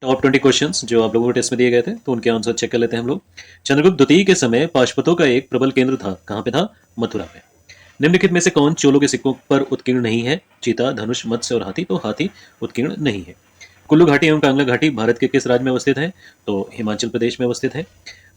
Top 20 questions जो आप लोगों को टेस्ट में दिए गए थे तो उनके आंसर चेक कर लेते हैं हम लोग। चंद्रगुप्त द्वितीय के समय पाशुपतों का एक प्रबल केंद्र था, कहाँ पे था? मथुरा में। निम्नलिखित में से कौन चोलों के सिक्कों पर उत्कीर्ण नहीं है? चीता, धनुष, मत्स्य और हाथी। तो हाथी उत्कीर्ण नहीं है। कुल्लू घाटी एवं कांगला घाटी भारत के किस राज्य में अवस्थित है? तो हिमाचल प्रदेश में अवस्थित है।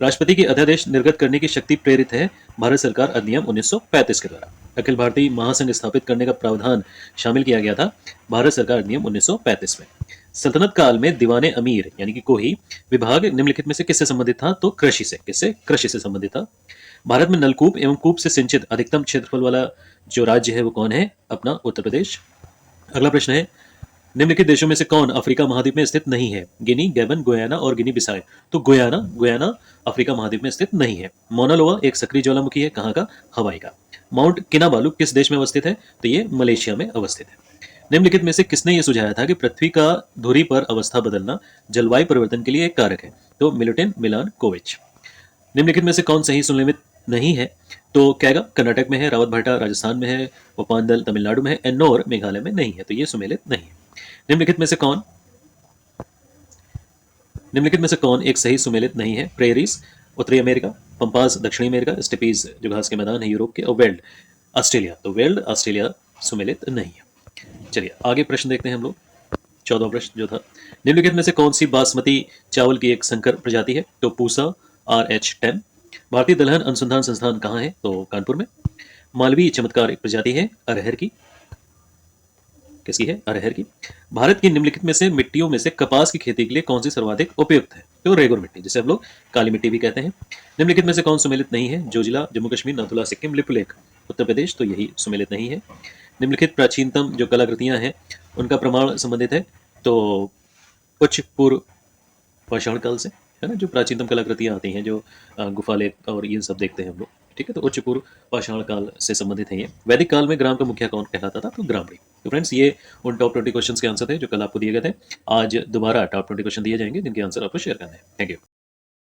राष्ट्रपति की अध्यादेश निर्गत करने की शक्ति प्रेरित है भारत सरकार अधिनियम 1935 के द्वारा। अखिल भारतीय महासंघ स्थापित करने का प्रावधान शामिल किया गया था भारत सरकार अधिनियम 1935 में। सल्तनत काल में दीवाने अमीर यानी कि कोही विभाग निम्नलिखित में से किससे संबंधित था? तो कृषि से। किससे? कृषि से संबंधित था। भारत में नलकूप एवं कूप से सिंचित अधिकतम क्षेत्रफल वाला जो राज्य है वो कौन है? अपना उत्तर प्रदेश। अगला प्रश्न है, निम्नलिखित देशों में से कौन अफ्रीका महाद्वीप में स्थित नहीं है? गिनी, गैबन, गुयाना और गिनी बिसाए। तो गुयाना गुयाना अफ्रीका महाद्वीप में स्थित नहीं है। मौना लोआ एक सक्रिय ज्वालामुखी है, कहाँ का? हवाई का। माउंट किनाबालू किस देश में अवस्थित है? तो ये मलेशिया में अवस्थित है। निम्नलिखित में से किसने यह सुझाया था कि पृथ्वी का धुरी पर अवस्था बदलना जलवायु परिवर्तन के लिए एक कारक है? तो मिलुटिन मिलानकोविच। निम्नलिखित में से कौन सही सुनिश्चित नहीं है? तो कैगा कर्नाटक में है, रावतभाटा राजस्थान में है, वपांदल तमिलनाडु में है, एन्नोर मेघालय में नहीं है। तो ये सुमेलित नहीं है। निम्नलिखित में से कौन निम्नलिखित में से कौन एक सही सुमेलित नहीं है? प्रेरीज उत्तरी अमेरिका, पंपास दक्षिणी अमेरिका, स्टेपीज जो घास के मैदान है यूरोप के, और वेल्ड ऑस्ट्रेलिया। तो वेल्ड ऑस्ट्रेलिया सुमेलित नहीं है। चलिए आगे प्रश्न देखते हैं हम लोग। 14वां प्रश्न जो था, निम्नलिखित में से कौन सी बासमती चावल की एक संकर प्रजाति है? तो पूसा RH10। भारतीय दलहन अनुसंधान संस्थान कहाँ है? तो कानपुर में। मालवीय चमत्कार एक प्रजाति है अरहर की। किसकी है? अरहर की। भारत की निम्नलिखित में से मिट्टियों में से कपास की खेती के लिए कौन सी सर्वाधिक उपयुक्त है? तो रेगुर मिट्टी, जिसे हम लोग काली मिट्टी भी कहते हैं। निम्नलिखित में से कौन सुमेलित नहीं है? जोजिला जम्मू कश्मीर, नाथुला सिक्किम, लिपुलेख उत्तर प्रदेश। तो यही सुमेलित नहीं है। निम्नलिखित प्राचीनतम जो कलाकृतियां हैं उनका प्रमाण संबंधित है तो उच्च पूर्व पाषाण काल से, है ना। जो प्राचीनतम कलाकृतियां आती हैं, जो गुफा लेख और ये सब देखते हैं हम लोग, ठीक है। तो उच्च पूर्व पाषाण काल से संबंधित है ये। वैदिक काल में ग्राम का मुखिया कौन कहलाता था? तो ग्रामणी। तो फ्रेंड्स ये उन टॉप 20 क्वेश्चन के आंसर थे जो कल आपको दिए गए थे। आज दोबारा टॉप 20 क्वेश्चन दिए जाएंगे जिनके आंसर आपको शेयर करने हैं। Thank you.